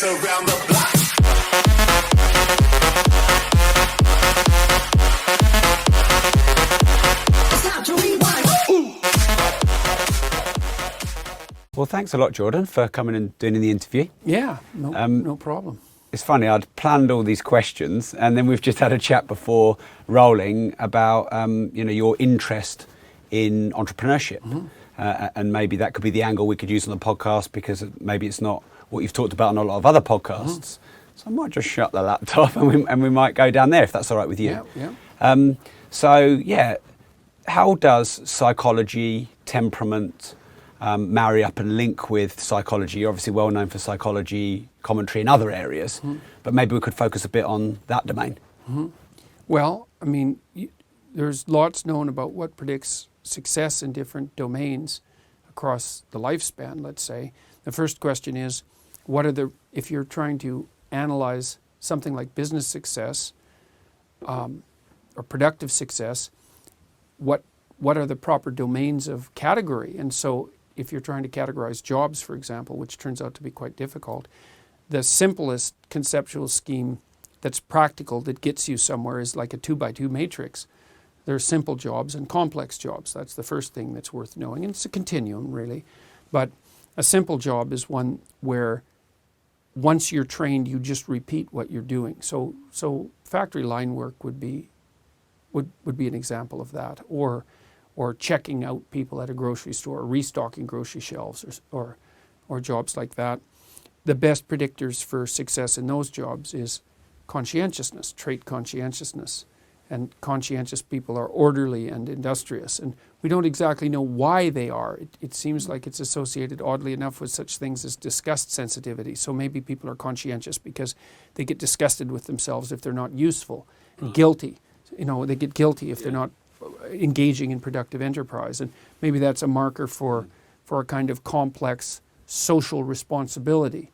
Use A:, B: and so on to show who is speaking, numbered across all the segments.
A: It's around the block.
B: Well, thanks a lot, Jordan, for coming and doing the interview.
C: Yeah, no problem.
B: It's funny, I'd planned all these questions, and then we've just had a chat before rolling about your interest in entrepreneurship. And maybe that could be the angle we could use on the podcast, because maybe it's not what you've talked about on a lot of other podcasts. So I might just shut the laptop and we might go down there, if that's all right with you.
C: Yeah.
B: How does psychology, temperament, marry up and link with psychology? You're obviously well known for psychology commentary in other areas, but maybe we could focus a bit on that domain.
C: Well, I mean, there's lots known about what predicts success in different domains across the lifespan, let's say. The first question is, if you're trying to analyze something like business success or productive success, what are the proper domains of category? And so if you're trying to categorize jobs, for example, which turns out to be quite difficult, the simplest conceptual scheme that's practical, that gets you somewhere, is like a 2x2 matrix. There are simple jobs and complex jobs. That's the first thing that's worth knowing. And it's a continuum, really. But a simple job is one where once you're trained, you just repeat what you're doing. So factory line work would be an example of that, or checking out people at a grocery store, or restocking grocery shelves, or jobs like that. The best predictors for success in those jobs is conscientiousness, trait conscientiousness. And conscientious people are orderly and industrious. And we don't exactly know why they are. It seems like it's associated, oddly enough, with such things as disgust sensitivity. So maybe people are conscientious because they get disgusted with themselves if they're not useful. And guilty. They get guilty if they're not engaging in productive enterprise. And maybe that's a marker for a kind of complex social responsibility.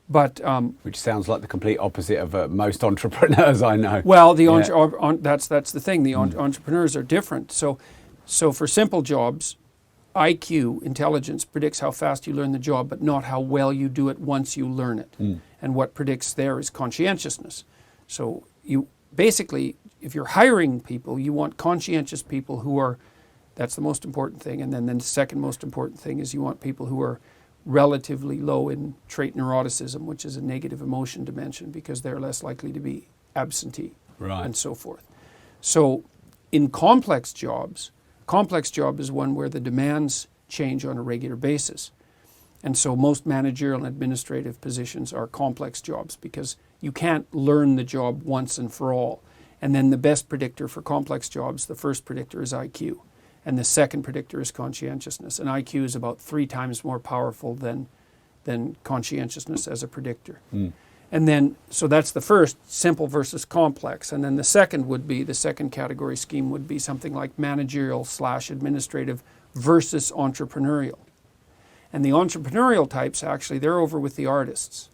C: But
B: which sounds like the complete opposite of most entrepreneurs I know.
C: Well, that's the thing. The entrepreneurs are different. So for simple jobs, IQ, intelligence, predicts how fast you learn the job, but not how well you do it once you learn it. And what predicts there is conscientiousness. So you basically, if you're hiring people, you want conscientious people that's the most important thing. And then the second most important thing is you want people who are relatively low in trait neuroticism, which is a negative emotion dimension, because they're less likely to be absentee, and so forth. So in complex job is one where the demands change on a regular basis. And so most managerial and administrative positions are complex jobs, because you can't learn the job once and for all. And then the best predictor for complex jobs, the first predictor is IQ. And the second predictor is conscientiousness. And IQ is about 3 times more powerful than conscientiousness as a predictor. And then, so that's the first, simple versus complex. And then the second category scheme would be something like managerial/administrative versus entrepreneurial. And the entrepreneurial types, actually, they're over with the artists.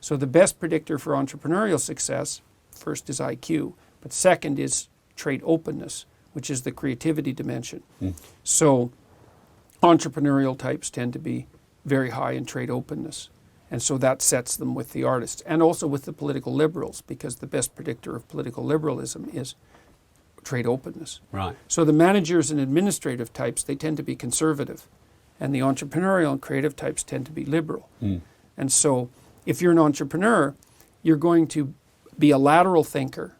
C: So the best predictor for entrepreneurial success, first is IQ, but second is trait openness, which is the creativity dimension. So entrepreneurial types tend to be very high in trait openness. And so that sets them with the artists, and also with the political liberals, because the best predictor of political liberalism is trait openness. So the managers and administrative types, they tend to be conservative, and the entrepreneurial and creative types tend to be liberal. And so if you're an entrepreneur, you're going to be a lateral thinker.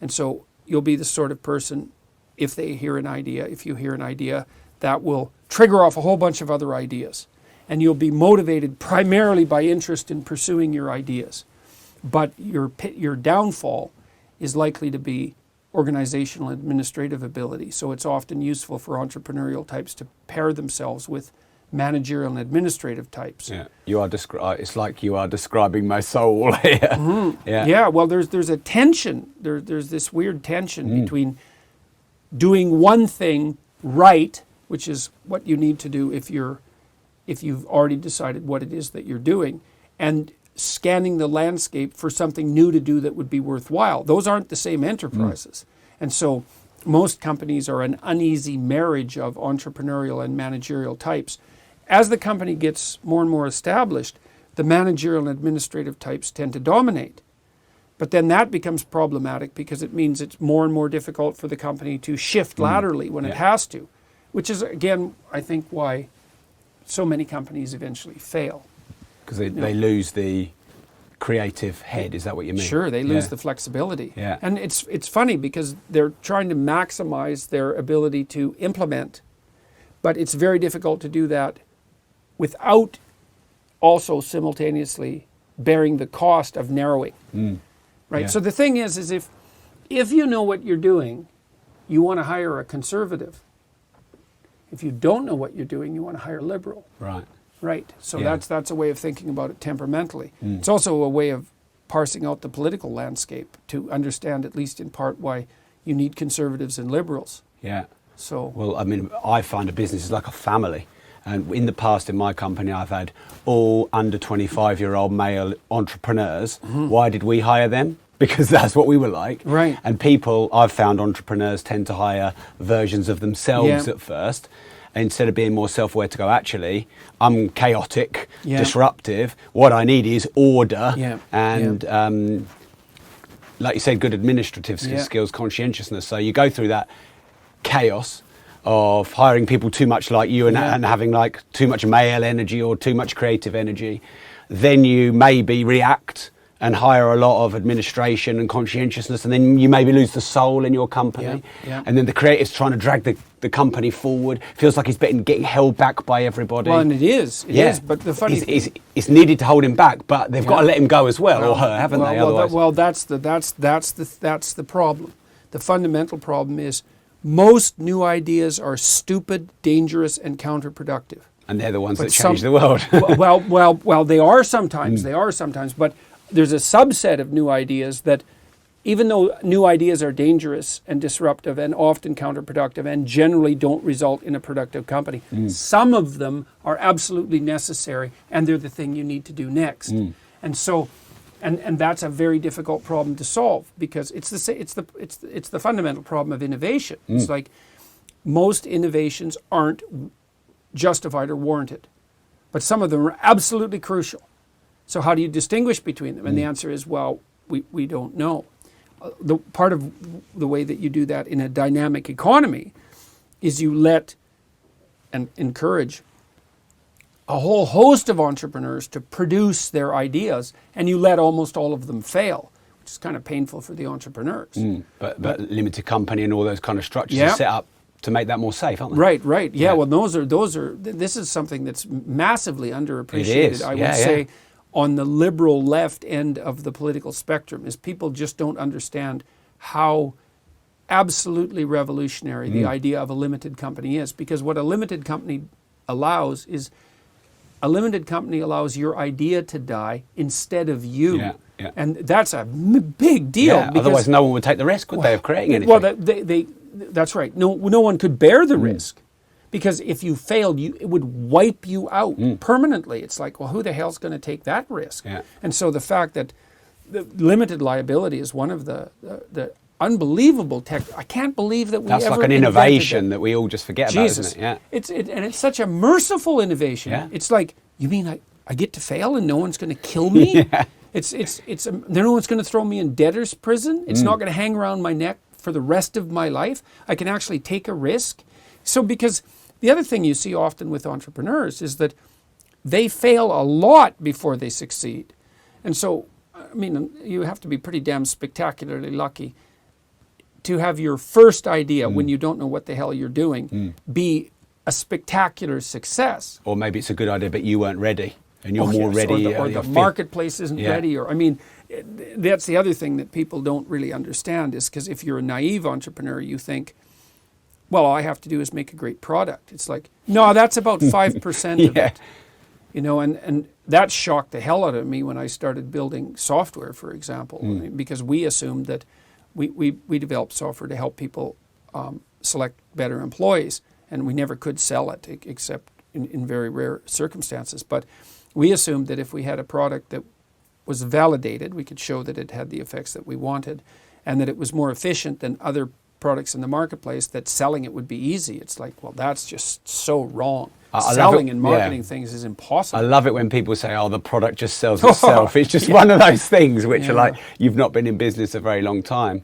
C: And so you'll be the sort of person, if you hear an idea, that will trigger off a whole bunch of other ideas. And you'll be motivated primarily by interest in pursuing your ideas. But your downfall is likely to be organizational and administrative ability. So it's often useful for entrepreneurial types to pair themselves with managerial and administrative types.
B: It's like you are describing my soul here.
C: Well, there's a tension. There's this weird tension between doing one thing right, which is what you need to do if you've already decided what it is that you're doing, and scanning the landscape for something new to do that would be worthwhile. Those aren't the same enterprises. And so most companies are an uneasy marriage of entrepreneurial and managerial types. As the company gets more and more established, the managerial and administrative types tend to dominate. But then that becomes problematic because it means it's more and more difficult for the company to shift laterally when it has to, which is, again, I think why so many companies eventually fail.
B: Because they lose the creative head, is that what you mean?
C: Sure, they lose the flexibility.
B: Yeah.
C: And it's funny because they're trying to maximize their ability to implement, but it's very difficult to do that without also simultaneously bearing the cost of narrowing. Right?
B: Yeah.
C: So the thing is if you know what you're doing, you want to hire a conservative. If you don't know what you're doing, you want to hire a liberal.
B: Right.
C: Right. So
B: Yeah.
C: that's a way of thinking about it temperamentally. It's also a way of parsing out the political landscape to understand, at least in part, why you need conservatives and liberals.
B: Yeah.
C: So
B: Well, I mean, I find a business is like a family. And in the past, in my company, I've had all under 25-year-old male entrepreneurs. Why did we hire them? Because that's what we were like.
C: Right.
B: And I've found entrepreneurs tend to hire versions of themselves at first, instead of being more self-aware to go, actually, I'm chaotic, disruptive. What I need is order and, like you said, good administrative skills, conscientiousness. So you go through that chaos of hiring people too much like you and having like too much male energy or too much creative energy. Then you maybe react and hire a lot of administration and conscientiousness, and then you maybe lose the soul in your company. And then the creative's trying to drag the company forward. Feels like he's getting held back by everybody.
C: well, and it is. But the funny thing,
B: it's needed to hold him back, but they've got to let him go as well, or her, haven't they? Otherwise,
C: that's the problem. The fundamental problem is most new ideas are stupid, dangerous, and counterproductive.
B: and they're the ones that change the world.
C: well, they are sometimes. They are sometimes, but there's a subset of new ideas that, even though new ideas are dangerous and disruptive and often counterproductive and generally don't result in a productive company, some of them are absolutely necessary, and they're the thing you need to do next. And so, and that's a very difficult problem to solve, because it's the fundamental problem of innovation. It's like most innovations aren't justified or warranted, but some of them are absolutely crucial. So how do you distinguish between them? And the answer is, well, we don't know. The part of the way that you do that in a dynamic economy is you let and encourage a whole host of entrepreneurs to produce their ideas, and you let almost all of them fail, which is kind of painful for the entrepreneurs.
B: But limited company and all those kind of structures are set up to make that more safe, aren't they?
C: Right. Yeah. Well, those are. This is something that's massively underappreciated.
B: It is.
C: I would say, on the liberal left end of the political spectrum, is people just don't understand how absolutely revolutionary the idea of a limited company is. Because what a limited company allows is, a limited company allows your idea to die instead of you.
B: Yeah.
C: And that's a big deal.
B: Yeah, otherwise no one would take the risk, would they, of creating anything?
C: Well, that's right. No one could bear the risk. Because if you failed, it would wipe you out permanently. It's like, well, who the hell's going to take that risk?
B: Yeah.
C: And so the fact that the limited liability is one of the unbelievable tech. I can't believe that we
B: That's
C: ever
B: like an
C: invented
B: innovation
C: it.
B: that we all just forget about, isn't it? Yeah.
C: And it's such a merciful innovation.
B: Yeah.
C: It's like, you mean I get to fail and no one's going to kill me? No one's going to throw me in debtor's prison. It's not going to hang around my neck for the rest of my life. I can actually take a risk. So because the other thing you see often with entrepreneurs is that they fail a lot before they succeed. And so, I mean, you have to be pretty damn spectacularly lucky to have your first idea, when you don't know what the hell you're doing, be a spectacular success.
B: Or maybe it's a good idea, but you weren't ready, and you're more ready.
C: Or the marketplace isn't ready. Or, I mean, that's the other thing that people don't really understand, is because if you're a naive entrepreneur, you think, well, all I have to do is make a great product. It's like, no, that's about 5% of it. You know, and that shocked the hell out of me when I started building software, for example, because we assumed that we developed software to help people select better employees, and we never could sell it except in very rare circumstances. But we assumed that if we had a product that was validated, we could show that it had the effects that we wanted, and that it was more efficient than other products in the marketplace that selling it would be easy. It's like, well, that's just so wrong.
B: I
C: Selling
B: love it,
C: and marketing things is impossible.
B: I love it when people say, oh, the product just sells itself. It's just one of those things which are like, you've not been in business a very long time.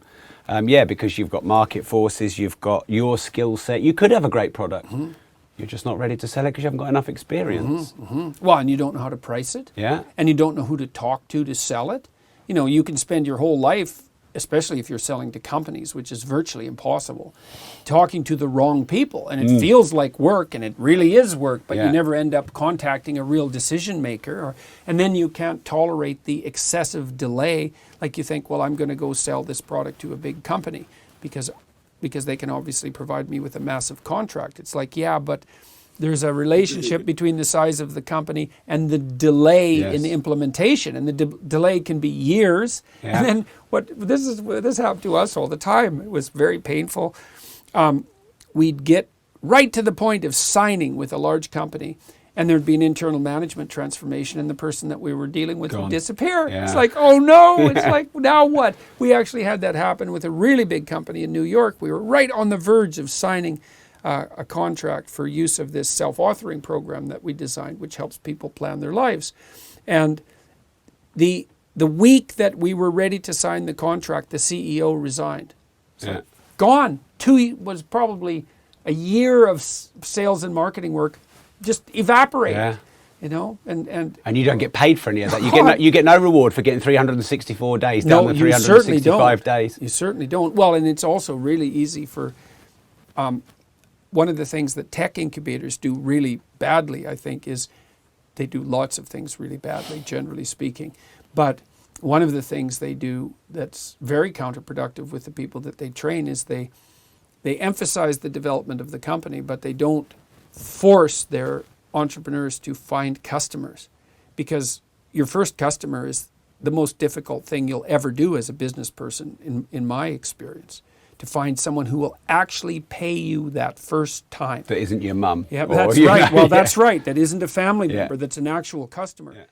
B: Because you've got market forces, you've got your skill set. You could have a great product. You're just not ready to sell it because you haven't got enough experience.
C: Well, and you don't know how to price it.
B: Yeah.
C: And you don't know who to talk to sell it. You know, you can spend your whole life, especially if you're selling to companies, which is virtually impossible, talking to the wrong people. And it feels like work, and it really is work, but you never end up contacting a real decision maker. And then you can't tolerate the excessive delay. Like you think, well, I'm going to go sell this product to a big company because they can obviously provide me with a massive contract. It's like, yeah, but there's a relationship between the size of the company and the delay in the implementation, and the delay can be years. And then this happened to us all the time. It was very painful. We'd get right to the point of signing with a large company, and there'd be an internal management transformation, and the person that we were dealing with would disappear. It's like, oh no, it's like, now what? We actually had that happen with a really big company in New York. We were right on the verge of signing a contract for use of this self-authoring program that we designed, which helps people plan their lives. And the week that we were ready to sign the contract, the CEO resigned. So gone. Was probably a year of sales and marketing work just evaporated. You know, and
B: you don't get paid for any of that. You get no reward for getting 364 days down the 365 days.
C: You certainly don't. Well, and it's also really easy for one of the things that tech incubators do really badly, I think, is they do lots of things really badly, generally speaking. But one of the things they do that's very counterproductive with the people that they train is they emphasize the development of the company, but they don't force their entrepreneurs to find customers, because your first customer is the most difficult thing you'll ever do as a business person, in my experience. To find someone who will actually pay you that first time.
B: That isn't your mum.
C: Yeah, that's right. Well, that's right. That isn't a family member. That's an actual customer.